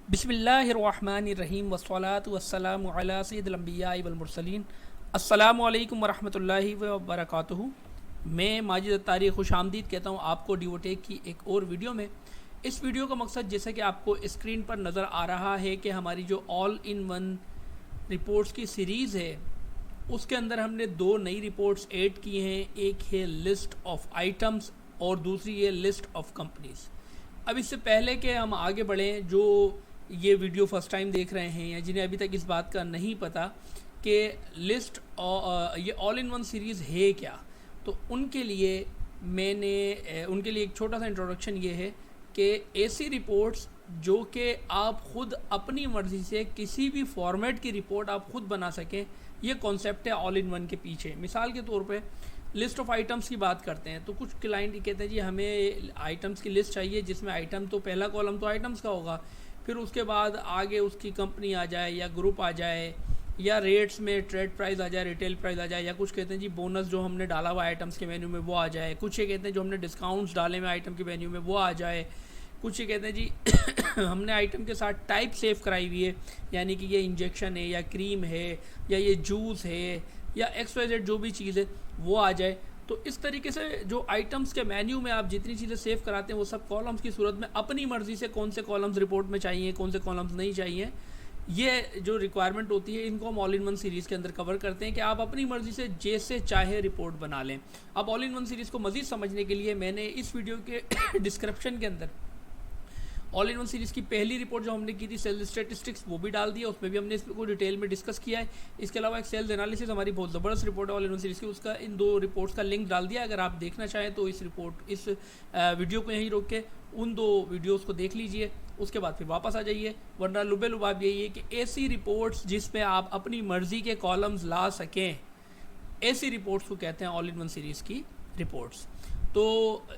बिस्मिल्लाहिर्रहमानिर्रहीम वस्सलातु वस्सलामु अला सय्यिदिल अंबिया वल मुरसलीन। अस्सलामु अलैकुम वरहमतुल्लाहि व बरकातुहू। मैं माजिद तारीख़ खुश आमदीद कहता हूँ आपको डिवोटेक की एक और वीडियो में। इस वीडियो का मकसद जैसे कि आपको स्क्रीन पर नज़र आ रहा है कि हमारी जो ऑल इन वन रिपोर्ट्स की सीरीज़ है उसके अंदर हमने दो नई रिपोर्ट्स ऐड की हैं। एक है लिस्ट ऑफ आइटम्स और दूसरी है लिस्ट ऑफ कंपनीज़। अब इससे पहले कि हम आगे बढ़ें, जो ये वीडियो फर्स्ट टाइम देख रहे हैं या जिन्हें अभी तक इस बात का नहीं पता कि लिस्ट ये ऑल इन वन सीरीज़ है क्या, तो उनके लिए एक छोटा सा इंट्रोडक्शन ये है कि ऐसी रिपोर्ट्स जो कि आप ख़ुद अपनी मर्ज़ी से किसी भी फॉर्मेट की रिपोर्ट आप ख़ुद बना सकें, ये कॉन्सेप्ट है ऑल इन वन के पीछे। मिसाल के तौर पे लिस्ट ऑफ आइटम्स की बात करते हैं तो कुछ क्लाइंट ये कहते हैं जी हमें आइटम्स की लिस्ट चाहिए जिसमें आइटम तो पहला कॉलम तो आइटम्स का होगा, फिर उसके बाद आगे उसकी कंपनी आ जाए या ग्रुप आ जाए या रेट्स में ट्रेड प्राइस आ जाए, रिटेल प्राइस आ जाए, या कुछ कहते हैं जी बोनस जो हमने डाला हुआ आइटम्स के मेन्यू में वो आ जाए, कुछ ये कहते हैं जो हमने डिस्काउंट्स डाले हुए आइटम के मेन्यू में वो आ जाए, कुछ ये कहते हैं जी हमने आइटम के साथ टाइप सेव कराई हुई है, यानी कि ये इंजेक्शन है या क्रीम है या ये जूस है या XYZ जो भी चीज़ है वो आ जाए। तो इस तरीके से जो आइटम्स के मेन्यू में आप जितनी चीज़ें सेव कराते हैं वो सब कॉलम्स की सूरत में अपनी मर्ज़ी से कौन से कॉलम्स रिपोर्ट में चाहिए, कौन से कॉलम्स नहीं चाहिए, ये जो रिक्वायरमेंट होती है इनको हम ऑल इन वन सीरीज़ के अंदर कवर करते हैं कि आप अपनी मर्ज़ी से जैसे चाहे रिपोर्ट बना लें। अब ऑल इन वन सीरीज़ को मज़ीद समझने के लिए मैंने इस वीडियो के डिस्क्रिप्शन के अंदर ऑल इन वन सीरीज़ की पहली रिपोर्ट जो हमने की थी सेल्स स्टैटिस्टिक्स वो भी डाल दिया, उसमें भी हमने इसको डिटेल में डिस्कस किया है। इसके अलावा एक सेल्स एनालिसिस हमारी बहुत ज़बरदस्त रिपोर्ट है ऑल इन वन सीरीज़ की, उसका इन दो रिपोर्ट्स का लिंक डाल दिया। अगर आप देखना चाहें तो इस वीडियो को यहीं रोक के उन दो वीडियोज़ को देख लीजिए, उसके बाद फिर वापस आ जाइए। वरना लुबे लुबाब यही है कि ऐसी रिपोर्ट्स जिसमें आप अपनी मर्ज़ी के कॉलम्स ला सकें, ऐसी रिपोर्ट्स को कहते हैं ऑल इन वन सीरीज़ की रिपोर्ट्स। तो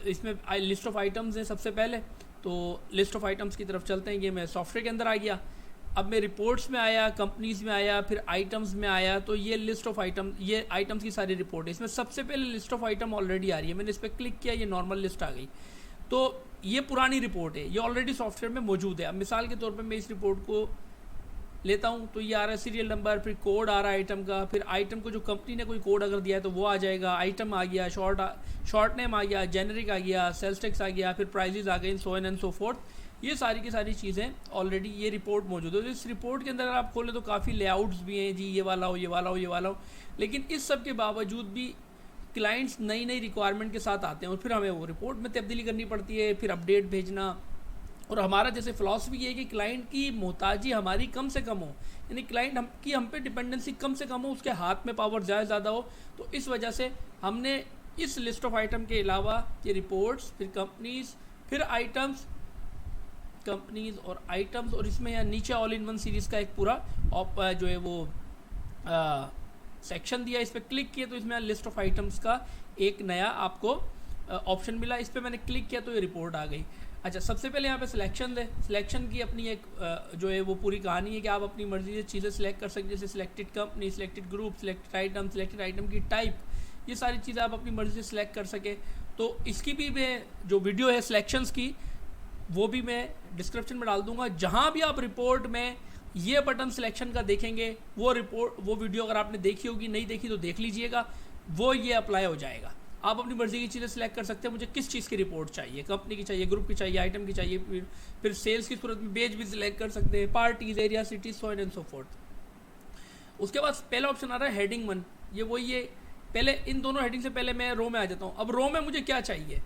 इसमें लिस्ट ऑफ आइटम्स हैं सबसे पहले, तो लिस्ट ऑफ आइटम्स की तरफ चलते हैं। ये मैं सॉफ्टवेयर के अंदर आ गया, अब मैं रिपोर्ट्स में आया, कंपनीज़ में आया, फिर आइटम्स में आया। तो ये लिस्ट ऑफ आइटम, ये आइटम्स की सारी रिपोर्ट है। इसमें सबसे पहले लिस्ट ऑफ आइटम ऑलरेडी आ रही है, मैंने इस पर क्लिक किया, ये नॉर्मल लिस्ट आ गई। तो ये पुरानी रिपोर्ट है, ये ऑलरेडी सॉफ्टवेयर में मौजूद है। अब मिसाल के तौर पर मैं इस रिपोर्ट को लेता हूँ तो ये आ रहा है सीरियल नंबर, फिर कोड आ रहा है आइटम का, फिर आइटम को जो कंपनी ने कोई कोड अगर दिया है तो वो आ जाएगा, आइटम आ गया, शॉर्ट नेम आ गया, जेनरिक आ गया, सेल्स टैक्स आ गया, फिर प्राइजेज आ गए, सो एंड सो फोर्थ। ये सारी की सारी चीज़ें ऑलरेडी ये रिपोर्ट मौजूद है। तो इस रिपोर्ट के अंदर अगर आप खोलें तो काफ़ी लेआउट्स भी हैं जी, ये वाला हो, ये वाला हो, ये वाला हो। लेकिन इस सब के बावजूद भी क्लाइंट्स नई नई रिक्वायरमेंट के साथ आते हैं और फिर हमें वो रिपोर्ट में तब्दीली करनी पड़ती है, फिर अपडेट भेजना। और हमारा जैसे फ़िलासफ़ी ये है कि क्लाइंट की मोहताजी हमारी कम से कम हो, यानी क्लाइंट हम पे डिपेंडेंसी कम से कम हो, उसके हाथ में पावर ज़्यादा हो। तो इस वजह से हमने इस लिस्ट ऑफ आइटम के अलावा ये रिपोर्ट्स, फिर कंपनीज़, फिर आइटम्स, कंपनीज़ और आइटम्स, और इसमें यहाँ नीचे ऑल इन वन सीरीज़ का एक पूरा जो है वो सेक्शन दिया। इस पर क्लिक किया तो इसमें लिस्ट ऑफ आइटम्स का एक नया आपको ऑप्शन मिला। इस पर मैंने क्लिक किया तो ये रिपोर्ट आ गई। अच्छा, सबसे पहले यहाँ पे सिलेक्शन है। सिलेक्शन की अपनी एक जो है वो पूरी कहानी है कि आप अपनी मर्ज़ी से चीज़ें सिलेक्ट कर सकते हैं, जैसे selected company, selected group, selected item की टाइप, ये सारी चीज़ें आप अपनी मर्ज़ी से सिलेक्ट कर सके। तो इसकी भी मैं जो वीडियो है सिलेक्शंस की वो भी मैं डिस्क्रिप्शन में डाल दूँगा। जहाँ भी आप रिपोर्ट में ये बटन सिलेक्शन का देखेंगे वो वीडियो अगर आपने देखी होगी, नहीं देखी तो देख लीजिएगा, वो ये अप्लाई हो जाएगा। आप अपनी मर्ज़ी की चीज़ें सिलेक्ट कर सकते हैं। मुझे किस चीज़ की रिपोर्ट चाहिए, कंपनी की चाहिए, ग्रुप की चाहिए, आइटम की चाहिए, फिर सेल्स की सूरत में पेज भी सिलेक्ट कर सकते हैं, parties, area, cities, so and so fourth. उसके बाद पहला ऑप्शन आ रहा है हेडिंग 1। ये वही है, पहले इन दोनों हेडिंग से पहले मैं रो में आ जाता हूँ। अब रो में मुझे क्या चाहिए,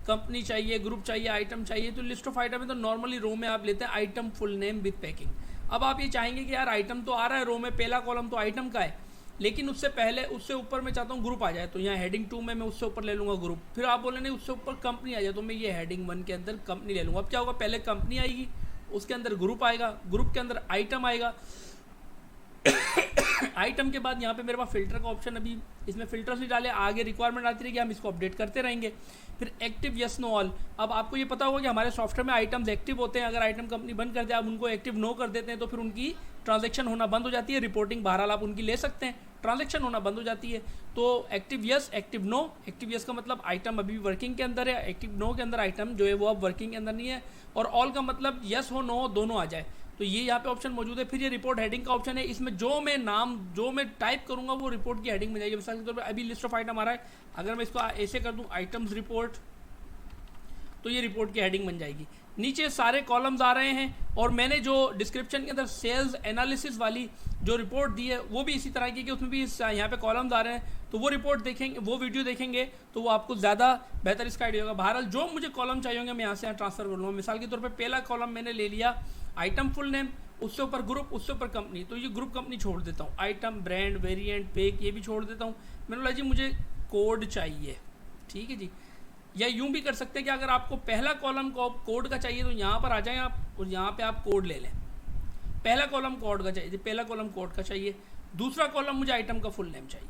कंपनी चाहिए, ग्रुप चाहिए, आइटम चाहिए। तो लिस्ट ऑफ आइटम है तो नॉर्मली रो में आप लेते हैं item full name with packing. अब आप ये चाहेंगे कि यार आइटम तो आ रहा है रो में, पहला कॉलम तो आइटम का है, लेकिन उससे पहले उससे ऊपर मैं चाहता हूँ ग्रुप आ जाए, तो यहाँ हेडिंग 2 में मैं उससे ऊपर ले लूँगा ग्रुप। फिर आप बोले नहीं उससे ऊपर कंपनी आ जाए, तो मैं ये हेडिंग 1 के अंदर कंपनी ले लूँगा। अब क्या होगा, पहले कंपनी आएगी, उसके अंदर ग्रुप आएगा, ग्रुप के अंदर आइटम आएगा, आइटम के बाद यहाँ पे मेरे पास फिल्टर का ऑप्शन, अभी इसमें फिल्टर्स नहीं डाले, आगे रिक्वायरमेंट आती रहेगी, हम इसको अपडेट करते रहेंगे। फिर एक्टिव यस नो ऑल। अब आपको ये पता होगा कि हमारे सॉफ्टवेयर में आइटम्स एक्टिव होते हैं, अगर आइटम कंपनी बंद कर दे, आप उनको एक्टिव नो कर देते हैं तो फिर उनकी ट्रांजैक्शन होना बंद हो जाती है, रिपोर्टिंग बहरहाल आप उनकी ले सकते हैं, ट्रांजैक्शन होना बंद हो जाती है। तो active yes, active no. Active yes का मतलब आइटम अभी भी वर्किंग के अंदर है, एक्टिव नो के अंदर आइटम जो है वो अब वर्किंग के अंदर नहीं है, और ऑल का मतलब यस हो नो हो दोनों आ जाए। तो ये यहाँ पे ऑप्शन मौजूद है। फिर ये रिपोर्ट हेडिंग का ऑप्शन है, इसमें जो मैं टाइप करूँगा वो रिपोर्ट की हेडिंग में जाएगी। मिसाल के तौर पर अभी लिस्ट ऑफ आइटम आ रहा है, अगर मैं इसको ऐसे कर दूँ आइटम्स रिपोर्ट, तो ये रिपोर्ट की हेडिंग बन जाएगी। नीचे सारे कॉलम्स आ रहे हैं और मैंने जो डिस्क्रिप्शन के अंदर सेल्स एनालिसिस वाली जो रिपोर्ट दी है वो भी इसी तरह की कि उसमें भी यहाँ पे कॉलम्स आ रहे हैं, तो वो रिपोर्ट देखेंगे, वो वीडियो देखेंगे तो वो आपको ज़्यादा बेहतर इसका आइडिया होगा। बहरहाल जो मुझे कॉलम चाहिए होंगे मैं यहाँ से यहाँ ट्रांसफर कर लूँगा। मिसाल के तौर पर पहला कॉलम मैंने ले लिया आइटम फुल नेम, उससे ऊपर ग्रुप, उससे ऊपर कंपनी, तो ये ग्रुप कंपनी छोड़ देता हूँ, आइटम ब्रांड वेरिएंट पेक ये भी छोड़ देता हूँ। मैंने बोला जी मुझे कोड चाहिए, ठीक है जी। या यूं भी कर सकते हैं कि अगर आपको पहला कॉलम कोड का चाहिए तो यहाँ पर आ जाएं आप और यहाँ पे आप कोड ले लें। पहला कॉलम कोड का चाहिए, पहला कॉलम कोड का चाहिए, दूसरा कॉलम मुझे आइटम का फुल नेम चाहिए,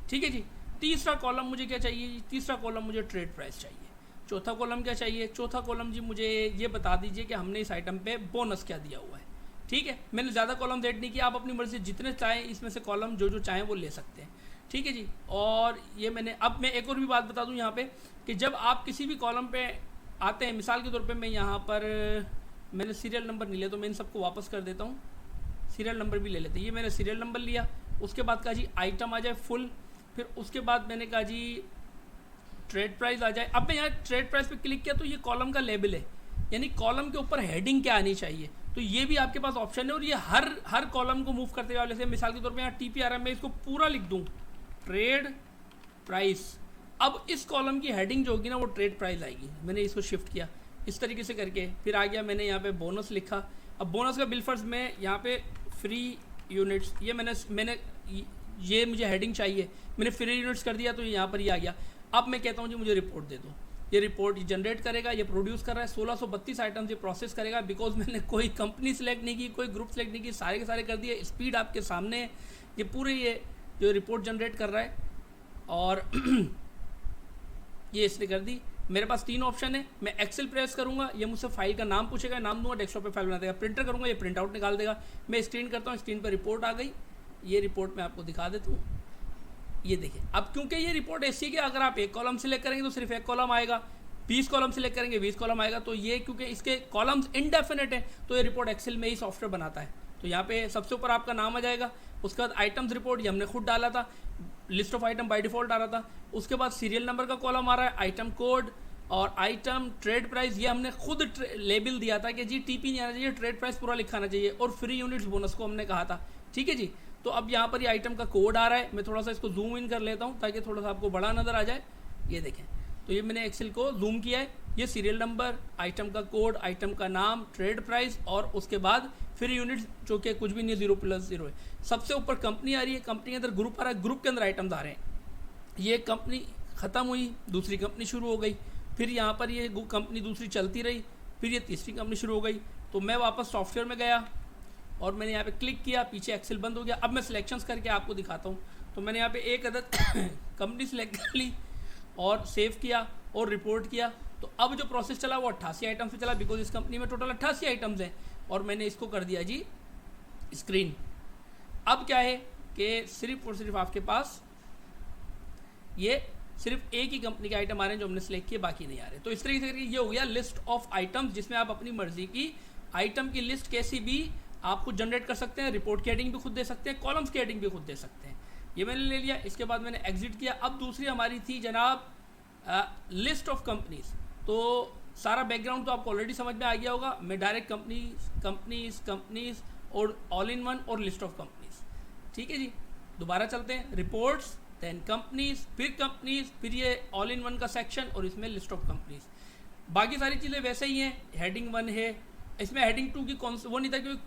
ठीक है जी। तीसरा कॉलम मुझे क्या चाहिए, तीसरा कॉलम मुझे ट्रेड प्राइस चाहिए। चौथा कॉलम क्या चाहिए, चौथा कॉलम जी मुझे ये बता दीजिए कि हमने इस आइटम पे बोनस क्या दिया हुआ है, ठीक है। मैंने ज़्यादा कॉलम ऐड नहीं किया, आप अपनी मर्जी से जितने चाहें इसमें से कॉलम जो चाहें वो ले सकते हैं, ठीक है जी। और ये मैंने, अब मैं एक और भी बात बता दूं यहाँ पे कि जब आप किसी भी कॉलम पे आते हैं, मिसाल के तौर पे मैं यहाँ पर मैंने सीरियल नंबर नहीं लिया तो मैं इन सबको वापस कर देता हूँ, सीरियल नंबर भी ले लेते हैं। ये मैंने सीरियल नंबर लिया, उसके बाद कहा जी आइटम आ जाए फुल, फिर उसके बाद मैंने कहा जी ट्रेड प्राइस आ जाए। अब मैं यहाँ ट्रेड प्राइस पे क्लिक किया तो ये कॉलम का लेबल है, यानी कॉलम के ऊपर हेडिंग क्या आनी चाहिए, तो ये भी आपके पास ऑप्शन है। और ये हर कॉलम को मूव करते हुए, जैसे मिसाल के तौर पे यहाँ टीपी आ रहा है, मैं इसको पूरा लिख दूँ ट्रेड प्राइस। अब इस कॉलम की हेडिंग जो होगी ना वो ट्रेड प्राइस आएगी। मैंने इसको शिफ्ट किया इस तरीके से करके, फिर आ गया मैंने यहाँ पे बोनस लिखा। अब बोनस का बिल फर्ज में यहाँ पे फ्री यूनिट्स, ये मैंने ये मुझे हेडिंग चाहिए, मैंने फ्री यूनिट्स कर दिया तो यहाँ पर ये आ गया। अब मैं कहता हूँ जी मुझे रिपोर्ट दे दो, ये रिपोर्ट जनरेट करेगा, ये प्रोड्यूस कर रहा है 1632 आइटम्स ये प्रोसेस करेगा। बिकॉज मैंने कोई कंपनी सेलेक्ट नहीं की, कोई ग्रुप सेलेक्ट नहीं की, सारे के सारे कर दिए। स्पीड आपके सामने है, ये पूरे ये जो रिपोर्ट जनरेट कर रहा है और ये इसने कर दी। मेरे पास 3 ऑप्शन है, मैं एक्सेल प्रेस करूंगा, ये मुझसे फाइल का नाम पूछेगा, नाम दूंगा, डेस्कटॉप पे फाइल बना देगा। प्रिंटर करूंगा, ये प्रिंट आउट निकाल देगा। मैं स्क्रीन करता हूँ, स्क्रीन पर रिपोर्ट आ गई। ये रिपोर्ट मैं आपको दिखा देता हूँ, ये देखिए। अब क्योंकि ये रिपोर्ट ऐसी है कि अगर आप एक कॉलम सिलेक्ट करेंगे तो सिर्फ एक कॉलम आएगा, 20 कॉलम सिलेक्ट करेंगे 20 कॉलम आएगा। तो ये क्योंकि इसके कॉलम्स इनडेफिनेट है तो ये रिपोर्ट एक्सेल में ही सॉफ्टवेयर बनाता है। तो यहाँ पे सबसे ऊपर आपका नाम आ जाएगा, उसके बाद आइटम्स रिपोर्ट, ये हमने खुद डाला था, list of item by default आ रहा था। उसके बाद सीरियल नंबर का कॉलम आ रहा है, आइटम कोड और आइटम ट्रेड प्राइस, ये हमने खुद लेबल दिया था कि जी टीपी नहीं आना चाहिए, ट्रेड प्राइस पूरा लिखाना चाहिए, और फ्री यूनिट्स बोनस को हमने कहा था, ठीक है जी। तो अब यहाँ पर ये आइटम का कोड आ रहा है, मैं थोड़ा सा इसको जूम इन कर लेता हूँ ताकि थोड़ा सा आपको बड़ा नज़र आ जाए। ये देखें, तो ये मैंने एक्सेल को जूम किया है। ये सीरियल नंबर, आइटम का कोड, आइटम का नाम, ट्रेड प्राइस और उसके बाद फ्री यूनिट्स जो कि कुछ भी नहीं, 0+0 है। सबसे ऊपर कंपनी आ रही है, कंपनी के अंदर ग्रुप आ रहा है, ग्रुप के अंदर आइटम्स आ रहे हैं। ये कंपनी ख़त्म हुई, दूसरी कंपनी शुरू हो गई, फिर यहाँ पर ये कंपनी दूसरी चलती रही, फिर ये तीसरी कंपनी शुरू हो गई। तो मैं वापस सॉफ्टवेयर में गया और मैंने यहाँ पे क्लिक किया, पीछे एक्सेल बंद हो गया। अब मैं सिलेक्शंस करके आपको दिखाता हूँ। तो मैंने यहाँ पे एक अदद कंपनी सिलेक्ट कर ली और सेव किया और रिपोर्ट किया। तो अब जो प्रोसेस चला वो 88 आइटम्स पे चला, बिकॉज इस कंपनी में टोटल 88 आइटम्स हैं। और मैंने इसको कर दिया जी स्क्रीन। अब क्या है कि सिर्फ और सिर्फ आपके पास ये सिर्फ एक ही कंपनी के आइटम आ रहे हैं जो हमने सिलेक्ट किए, बाकी नहीं आ रहे। तो इस तरीके से ये हो गया लिस्ट ऑफ आइटम्स, जिसमें आप अपनी मर्जी की आइटम की लिस्ट कैसी भी आप खुद जनरेट कर सकते हैं, रिपोर्ट की हेडिंग भी खुद दे सकते हैं, कॉलम्स की हेडिंग भी खुद दे सकते हैं। ये मैंने ले लिया, इसके बाद मैंने एग्जिट किया। अब दूसरी हमारी थी जनाब लिस्ट ऑफ कंपनीज। तो सारा बैकग्राउंड तो आपको ऑलरेडी समझ में आ गया होगा। मैं डायरेक्ट कंपनीज और ऑल इन वन और लिस्ट ऑफ कंपनीज, ठीक है जी। दोबारा चलते हैं, रिपोर्ट्स, देन कंपनीज, फिर ये ऑल इन वन का सेक्शन और इसमें लिस्ट ऑफ कंपनीज। बाकी सारी चीज़ें वैसे ही हैं। हेडिंग 1 है, इसमें हेडिंग 2 की वो नहीं था, क्योंकि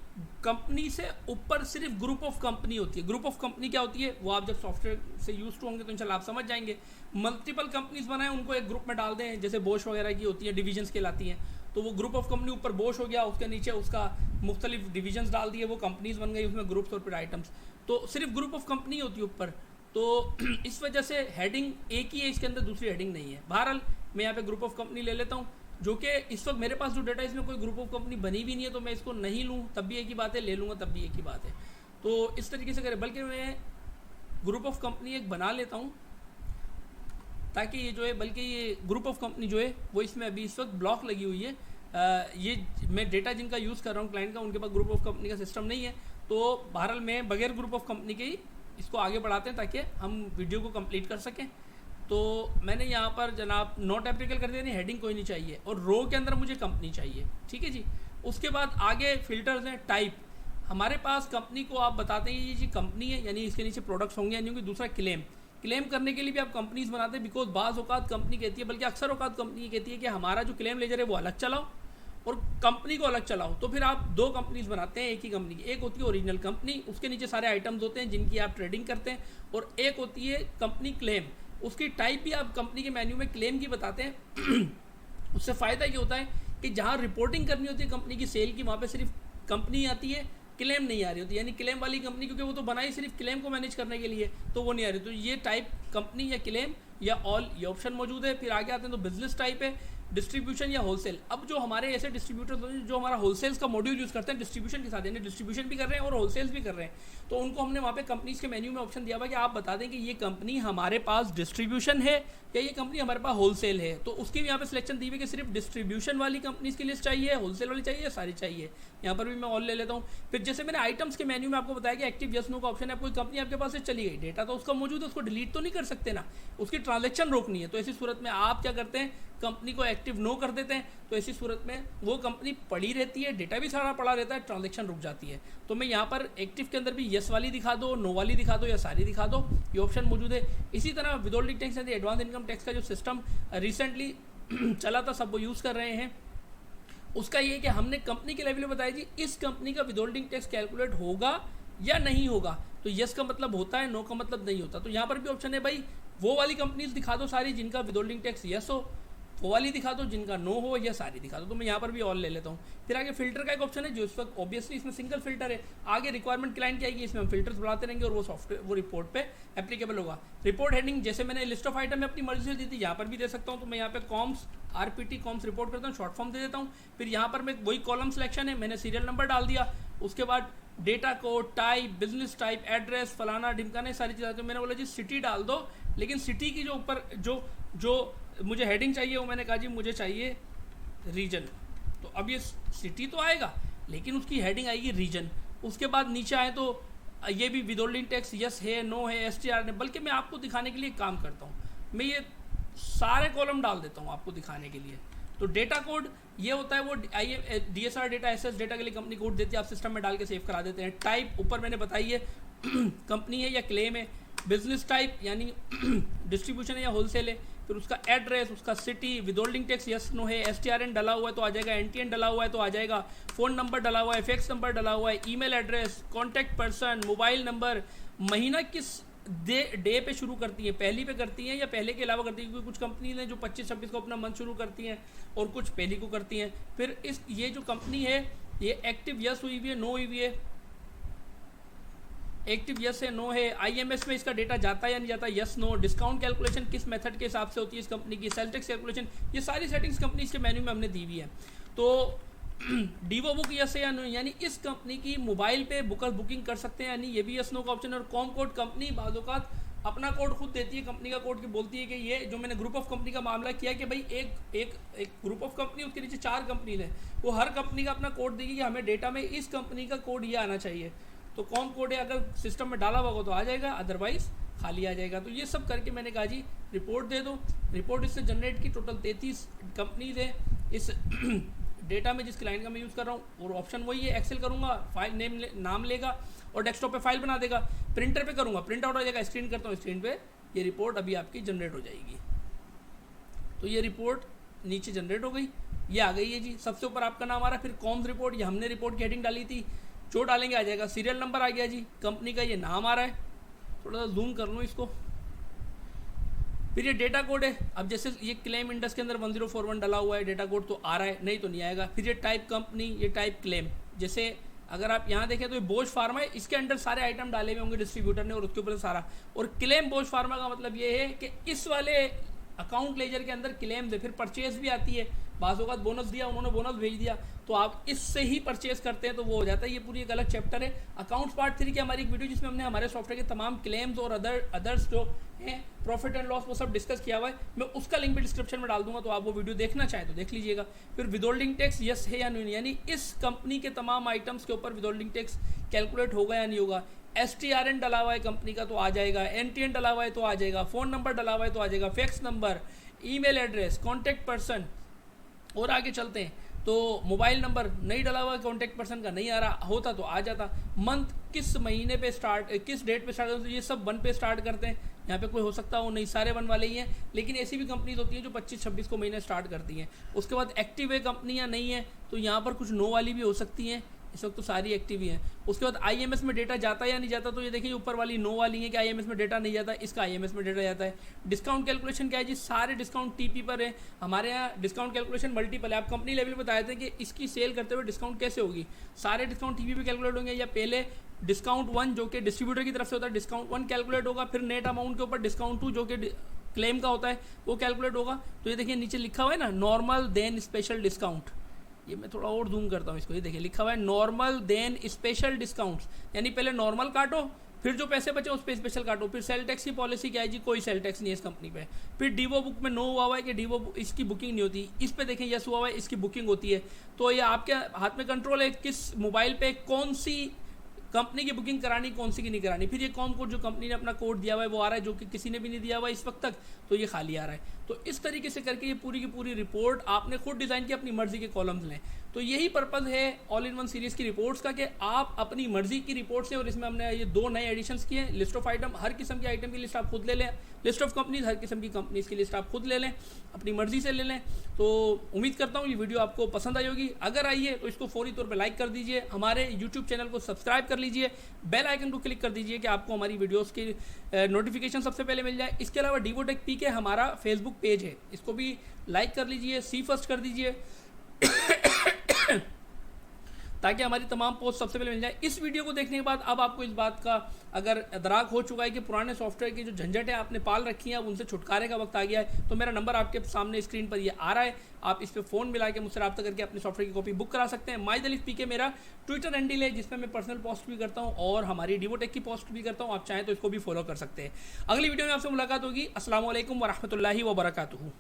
कंपनी से ऊपर सिर्फ ग्रुप ऑफ कंपनी होती है। ग्रुप ऑफ कंपनी क्या होती है वो आप जब सॉफ्टवेयर से यूज टू होंगे तो इंशाल्लाह आप समझ जाएंगे। मल्टीपल कंपनीज बनाएं, उनको एक ग्रुप में डाल दें, जैसे बोश वगैरह की होती है, डिविजन्स कहलाती हैं। तो वो ग्रुप ऑफ कंपनी ऊपर बोश हो गया, उसके नीचे उसका मुख्तलिफ डिविजन्स डाल दिए, वो कंपनीज बन गई, उसमें ग्रुप्स और फिर आइटम्स। तो सिर्फ ग्रुप ऑफ कंपनी होती है ऊपर। तो इस वजह से हेडिंग एक ही है, इसके अंदर दूसरी हेडिंग नहीं है। बहरहाल मैं यहाँ पे ग्रुप ऑफ कंपनी ले लेता हूँ, जो कि इस वक्त मेरे पास जो डाटा है इसमें कोई ग्रुप ऑफ कंपनी बनी भी नहीं है, तो मैं इसको नहीं लूँ तब भी एक ही बात है, ले लूँगा तब भी एक ही बात है। तो इस तरीके से करें, बल्कि मैं ग्रुप ऑफ कंपनी एक बना लेता हूँ ताकि ये जो है, बल्कि ये ग्रुप ऑफ कंपनी जो है वो इसमें अभी इस वक्त ब्लॉक लगी हुई है, ये मैं डेटा जिनका यूज़ कर रहा हूँ क्लाइंट का, उनके पास ग्रुप ऑफ कंपनी का सिस्टम नहीं है, तो बहरहाल मैं बगैर ग्रुप ऑफ कंपनी के ही इसको आगे बढ़ाते हैं ताकि हम वीडियो को कंप्लीट कर सकें। तो मैंने यहाँ पर जनाब नॉट एप्लीकेबल कर दिया, नहीं हेडिंग कोई नहीं चाहिए, और रो के अंदर मुझे कंपनी चाहिए, ठीक है जी। उसके बाद आगे फिल्टर्स हैं। टाइप, हमारे पास कंपनी को आप बताते हैं ये जी कंपनी है, यानी इसके नीचे प्रोडक्ट्स होंगे यानी होंगे। दूसरा क्लेम करने के लिए भी आप कंपनीज बनाते हैं, बिकॉज बाज़ औकात कंपनी कहती है, बल्कि अक्सर औकात कंपनी कहती है कि हमारा जो क्लेम लेजर है वो अलग चलाओ और कंपनी को अलग चलाओ। तो फिर आप दो कंपनीज बनाते हैं एक ही कंपनी की। एक होती है ओरिजिनल कंपनी, उसके नीचे सारे आइटम्स होते हैं जिनकी आप ट्रेडिंग करते हैं, और एक होती है कंपनी क्लेम, उसकी टाइप भी आप कंपनी के मेन्यू में क्लेम की बताते हैं। उससे फ़ायदा ये होता है कि जहाँ रिपोर्टिंग करनी होती है कंपनी की सेल की, वहाँ पे सिर्फ कंपनी आती है, क्लेम नहीं आ रही होती, यानी क्लेम वाली कंपनी, क्योंकि वो तो बनाई सिर्फ क्लेम को मैनेज करने के लिए, तो वो नहीं आ रही। तो ये टाइप कंपनी या क्लेम या ऑल, ये ऑप्शन मौजूद है। फिर आगे आते हैं तो बिजनेस टाइप है, डिस्ट्रीब्यूशन या होलसेल। अब जो हमारे ऐसे डिस्ट्रीब्यूटर जो हमारा होलसेल्स का मॉड्यूल यूज़ करते हैं डिस्ट्रीब्यूशन के साथ, यानी डिस्ट्रीब्यूशन भी कर रहे हैं और होलसेल्स भी कर रहे हैं, तो उनको हमने वहाँ पे कंपनीज के मेन्यू में ऑप्शन दिया हुआ कि आप बता दें कि ये कंपनी हमारे पास डिस्ट्रीब्यूशन है या ये कंपनी हमारे पास होलसेल है। तो उसकी भी यहाँ पे सिलेक्शन दी हुई कि सिर्फ डिस्ट्रीब्यूशन वाली कंपनीज की लिस्ट चाहिए, होलसेल वाली चाहिए, सारी चाहिए। यहाँ पर भी मैं ऑल ले लेता हूँ। फिर जैसे मैंने आइटम्स के मेन्यू में आपको बताया कि एक्टिव यस नो का ऑप्शन है, कोई कंपनी आपके पास से चली गई, डेटा तो उसका मौजूद है, उसको डिलीट तो नहीं कर सकते ना, उसकी ट्रांजैक्शन रोकनी है। तो ऐसी सूरत में आप क्या करते हैं, कंपनी को एक्टिव नो कर देते हैं। तो ऐसी सूरत में वो कंपनी पड़ी रहती है, डेटा भी सारा पड़ा रहता है, ट्रांजैक्शन रुक जाती है। तो मैं यहाँ पर एक्टिव के अंदर भी यस वाली दिखा दो, नो वाली दिखा दो या सारी दिखा दो, ये ऑप्शन मौजूद है। इसी तरह विदहोल्डिंग टैक्स यानी एडवांस इनकम टैक्स का जो सिस्टम रिसेंटली चला था, सब वो यूज़ कर रहे हैं। उसका ये है कि हमने कंपनी के लेवल में बताया जी इस कंपनी का विदहोल्डिंग टैक्स कैलकुलेट होगा या नहीं होगा। तो यस का मतलब होता है, नो का मतलब नहीं होता। तो यहाँ पर भी ऑप्शन है भाई वो वाली कंपनीज दिखा दो सारी जिनका विदहोल्डिंग टैक्स यस हो, वो वाली दिखा दो जिनका नो हो, या सारी दिखा दो। तो मैं यहाँ पर भी ऑल ले लेता हूँ। फिर आगे फिल्टर का एक ऑप्शन है जो इस वक्त ऑब्वियसली इसमें सिंगल फिल्टर है। आगे रिक्वायरमेंट क्लाइंट की आएगी, इसमें हम फिल्टर्स बढ़ाते रहेंगे और वो सॉफ्टवेयर वो रिपोर्ट पे एप्लीकेबल होगा। रिपोर्ट हेडिंग जैसे मैंने लिस्ट ऑफ आइटम में अपनी मर्जी से दी थी, यहाँ पर भी दे सकता हूँ। तो मैं यहाँ पे कॉम्स आरपीटी कॉम्स रिपोर्ट करता हूँ, शॉर्ट फॉर्म दे देता हूँ। फिर यहाँ पर मैं वही कॉलम सिलेक्शन है, मैंने सीरियल नंबर डाल दिया, उसके बाद data code, type, business type, address, फलाना ढिमकाना, सारी चीज़ें। तो मैंने बोला जी सिटी डाल दो, लेकिन सिटी की जो ऊपर जो मुझे हेडिंग चाहिए वो मैंने कहा जी मुझे चाहिए रीजन। तो अब ये सिटी तो आएगा लेकिन उसकी हेडिंग आएगी रीजन। उसके बाद नीचे आए तो ये भी विदहोल्डिंग टैक्स यस है, नो है, STR है। बल्कि मैं आपको दिखाने के लिए काम करता हूँ, मैं ये सारे कॉलम डाल देता हूँ आपको दिखाने के लिए। तो डेटा कोड ये होता है वो DSR डेटा, SS डेटा के लिए कंपनी कोड देती है, आप सिस्टम में डाल के सेव करा देते हैं। टाइप ऊपर मैंने बताई है कंपनी है या क्लेम है। बिजनेस टाइप यानी डिस्ट्रीब्यूशन है या होलसेल है। फिर उसका एड्रेस, उसका city, withholding tax yes no है, STRN डला हुआ है तो आ जाएगा, NTN डला हुआ है तो आ जाएगा, फ़ोन नंबर डला हुआ है, फैक्स नंबर डला हुआ है, email address, contact person, mobile number, महीना किस डे पे शुरू करती है, पहली पे करती हैं या पहले के अलावा करती है, क्योंकि कुछ कंपनी ने जो 25-26 को अपना मंथ शुरू करती हैं और कुछ पहली को करती हैं। फिर ये जो कंपनी है ये एक्टिव यस हुई हुई है, नो हुई हुई है, एक्टिव यस है, नो है, IMS में इसका डेटा जाता है या नहीं जाता, यस नो, डिस्काउंट कैलकुलेशन किस मेथड के हिसाब से होती है इस कंपनी की, सेल टैक्स कैलकुलेशन, ये सारी सेटिंग्स कंपनी के मेन्यू में हमने दी हुई है। तो डीवो बुक यस है या नो, यानी इस कंपनी की मोबाइल पे बुकिंग कर सकते हैं, यानी ये भी यस नो का ऑप्शन है। और कॉम कोड कंपनी बाज़ औक़ात अपना कोड खुद देती है, कंपनी का कोड की बोलती है कि ये जो मैंने ग्रुप ऑफ कंपनी का मामला किया कि भाई एक ग्रुप ऑफ कंपनी, उसके नीचे 4 कंपनी है, वो हर कंपनी का अपना कोड देगी कि हमें डेटा में इस कंपनी का कोड ये आना चाहिए। तो कॉम कोड है अगर सिस्टम में डाला होगा तो आ जाएगा, अदरवाइज खाली आ जाएगा। तो ये सब करके मैंने कहा जी रिपोर्ट दे दो। रिपोर्ट इससे जनरेट की टोटल 33 कंपनीज है इस डेटा में जिस क्लाइंट का मैं यूज़ कर रहा हूँ। और ऑप्शन वही है, एक्सेल करूँगा, फाइल नाम लेगा और डेस्कटॉप पे फाइल बना देगा। प्रिंटर पे करूँगा, प्रिंट आउट हो जाएगा, स्क्रीन करता हूँ, स्क्रीन पे ये रिपोर्ट अभी आपकी जनरेट हो जाएगी। तो ये रिपोर्ट नीचे जनरेट हो गई, ये आ गई है जी। सबसे ऊपर आपका नाम आ रहा है, फिर कॉम्स रिपोर्ट, ये हमने रिपोर्ट की हेडिंग डाली थी, जो डालेंगे आ जाएगा। सीरियल नंबर आ गया जी, कंपनी का ये नाम आ रहा है, थोड़ा सा जूम कर लूँ इसको। फिर ये डेटा कोड है, अब जैसे ये क्लेम इंडेक्स के अंदर 1041 डाला हुआ है, डेटा कोड तो आ रहा है, नहीं तो नहीं आएगा। फिर ये टाइप कंपनी, ये टाइप क्लेम, जैसे अगर आप यहाँ देखें तो ये बोझ फार्मा है, इसके अंडर सारे आइटम डाले हुए होंगे डिस्ट्रीब्यूटर ने और उसके ऊपर सारा। और क्लेम बोझ फार्मा का मतलब ये है कि इस वाले अकाउंट लेजर के अंदर क्लेम्स है, फिर परचेज भी आती है, बाज़ औक़ात बोनस दिया, उन्होंने बोनस भेज दिया, तो आप इससे ही परचेज करते हैं तो वो हो जाता है। ये पूरी एक अलग चैप्टर है। अकाउंट्स पार्ट 3 की हमारी एक वीडियो जिसमें हमने हमारे सॉफ्टवेयर के तमाम क्लेम्स और अदर्स जो हैं प्रॉफिट एंड लॉस वो सब डिस्कस किया हुआ है। मैं उसका लिंक भी डिस्क्रिप्शन में डाल दूंगा, तो आप वो वीडियो देखना चाहें तो देख लीजिएगा। फिर विदहोल्डिंग टैक्स यस है या नहीं, यानी इस कंपनी के तमाम आइटम्स के ऊपर विदहोल्डिंग टैक्स कैलकुलेट होगा या नहीं होगा। STRN डला हुआ है कंपनी का तो आ जाएगा, NTN डला हुआ है तो आ जाएगा, फ़ोन नंबर डला हुआ है तो आ जाएगा, fax number, email address, contact person, और आगे चलते हैं तो मोबाइल नंबर नहीं डला हुआ, कॉन्टैक्ट पर्सन का नहीं आ रहा होता तो आ जाता। मंथ किस महीने पे स्टार्ट, किस डेट पे स्टार्ट करते हैं, ये सब 1 पे स्टार्ट करते हैं। यहाँ पे कोई हो सकता हो नहीं, सारे 1 वाले ही हैं, लेकिन ऐसी भी कंपनीज होती हैं जो 25-26 को महीने स्टार्ट करती हैं। उसके बाद एक्टिव है कंपनियाँ नहीं है तो यहाँ पर कुछ नो वाली भी हो सकती हैं, इस वक्त तो सारी एक्टिव ही हैं। उसके बाद IMS में डेटा जाता है या नहीं जाता, तो ये देखिए ऊपर वाली नो वाली है कि IMS में डेटा नहीं जाता, इसका IMS में डेटा जाता है। डिस्काउंट कैलकुलेशन क्या है जी, सारे डिस्काउंट TP पर है। हमारे यहाँ डिस्काउंट कैलकुलेशन मल्टीपल है। आप कंपनी लेवल पर बताए थे कि इसकी सेल करते हुए डिस्काउंट कैसे होगी, सारे डिस्काउंट TP पे कैलकुलेट होंगे, या पहले डिस्काउंट 1 जो कि डिस्ट्रीब्यूटर की तरफ से होता है, डिस्काउंट 1 कैलकुलेट होगा, फिर नेट अमाउंट के ऊपर डिस्काउंट 2 जो कि क्लेम का होता है वो कैलकुलेट होगा। तो ये देखिए नीचे लिखा हुआ है ना, नॉर्मल देन स्पेशल डिस्काउंट। ये मैं थोड़ा और जूम करता हूँ इसको, ये देखिए लिखा हुआ है नॉर्मल देन स्पेशल डिस्काउंट्स, यानी पहले नॉर्मल काटो, फिर जो पैसे बचे उस पर स्पेशल काटो। फिर सेल टैक्स की पॉलिसी क्या है जी, कोई सेल टैक्स नहीं है इस कंपनी पे। फिर डीवो बुक में नो हुआ है कि डीवो इसकी बुकिंग नहीं होती, इस पे देखें यस हुआ है, इसकी बुकिंग होती है। तो ये आपके हाथ में कंट्रोल है किस मोबाइल पे कौन सी कंपनी की बुकिंग करानी, कौन सी की नहीं करानी। फिर ये कॉम कोड जो कंपनी ने अपना कोड दिया हुआ है वो आ रहा है, जो कि किसी ने भी नहीं दिया हुआ इस वक्त तक, तो ये खाली आ रहा है। तो इस तरीके से करके ये पूरी की पूरी रिपोर्ट आपने खुद डिज़ाइन की, अपनी मर्जी के कॉलम्स लें। तो यही पर्पज़ है ऑल इन वन सीरीज़ की रिपोर्ट्स का कि आप अपनी मर्जी की रिपोर्ट से, और इसमें हमने ये 2 नए एडिशंस किए हैं। लिस्ट ऑफ आइटम, हर किस्म के आइटम की लिस्ट आप खुद ले लें, लिस्ट ऑफ कंपनीज, हर किस्म की कंपनीज की लिस्ट आप खुद ले लें, अपनी मर्जी से ले लें। तो उम्मीद करता हूँ ये वीडियो आपको पसंद आई होगी। अगर आई है तो इसको फौरी तौर पर लाइक कर दीजिए, हमारे यूट्यूब चैनल को सब्सक्राइब कर लीजिए, बेल आइकन को क्लिक कर दीजिए कि आपको हमारी वीडियोस की नोटिफिकेशन सबसे पहले मिल जाए। इसके अलावा डिवोटेक पी के हमारा फेसबुक पेज है, इसको भी लाइक कर लीजिए, सी फर्स्ट कर दीजिए ताकि हमारी तमाम पोस्ट सबसे पहले मिल जाए। इस वीडियो को देखने के बाद अब आपको इस बात का अगर इदराक हो चुका है कि पुराने सॉफ्टवेयर की जो झंझट है आपने पाल रखी है, अब उनसे छुटकारे का वक्त आ गया है, तो मेरा नंबर आपके सामने स्क्रीन पर ये आ रहा है, आप इस पर फ़ोन मिला के मुझसे रब्ता करके अपने सॉफ्टवेयर की कॉपी बुक करा सकते हैं। माजिद अलीफ पी के मेरा ट्विटर हैंडल है, जिसमें मैं पर्सनल पोस्ट भी करता हूँ और हमारी डिवोटेक की पोस्ट भी करता हूँ। आप चाहें तो इसको भी फॉलो कर सकते हैं। अगली वीडियो में आपसे मुलाकात होगी। अस्सलाम वालेकुम वरहमतुल्लाहि वबरकातुहू।